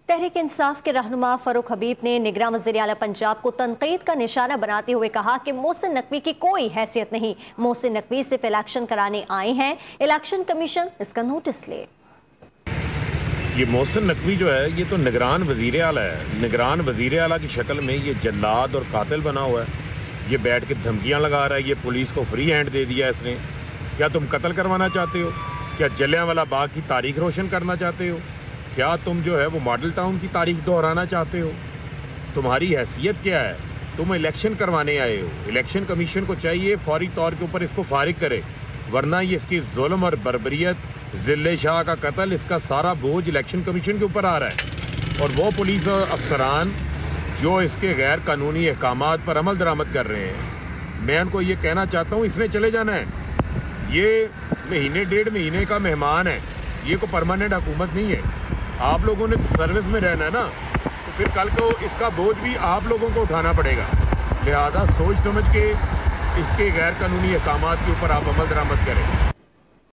तहरीक इंसाफ के रहनुमा फरूक हबीब ने निगरान वज़ीर आला पंजाब को तनकीद का निशाना बनाते हुए कहा कि मोहसिन नकवी की कोई हैसियत नहीं। मोहसिन नकवी सिर्फ इलेक्शन कराने आए हैं, इलेक्शन कमीशन इसका नोटिस ले। ये मोहसिन नकवी जो है ये तो निगरान वज़ीर आला है। निगरान वज़ीर आला की शक्ल में ये जल्लाद और कातिल बना हुआ है। ये बैठ के धमकियाँ लगा रहा है। ये पुलिस को फ्री हैंड दे दिया इसने। क्या तुम कत्ल करवाना चाहते हो? क्या जलियांवाला बाग की तारीख रोशन करना चाहते हो? क्या तुम जो है वो मॉडल टाउन की तारीख दोहराना चाहते हो? तुम्हारी हैसियत क्या है? तुम इलेक्शन करवाने आए हो। इलेक्शन कमीशन को चाहिए फौरी तौर के ऊपर इसको फारिग करे, वरना ये इसकी जुल्म और बर्बरियत, जिले शाह का कत्ल, इसका सारा बोझ इलेक्शन कमीशन के ऊपर आ रहा है। और वो पुलिस अफसरान जो इसके गैर कानूनी अहकामात पर अमल दरामद कर रहे हैं, मैं उनको ये कहना चाहता हूँ इसने चले जाना है। ये महीने डेढ़ महीने का मेहमान है, ये कोई परमानेंट हुकूमत नहीं है। आप लोगों ने सर्विस में रहना है ना, तो फिर कल को इसका बोझ भी आप लोगों को उठाना पड़ेगा। लिहाजा सोच समझ के इसके गैर कानूनी अहकामात के ऊपर आप अमल दरामद करें।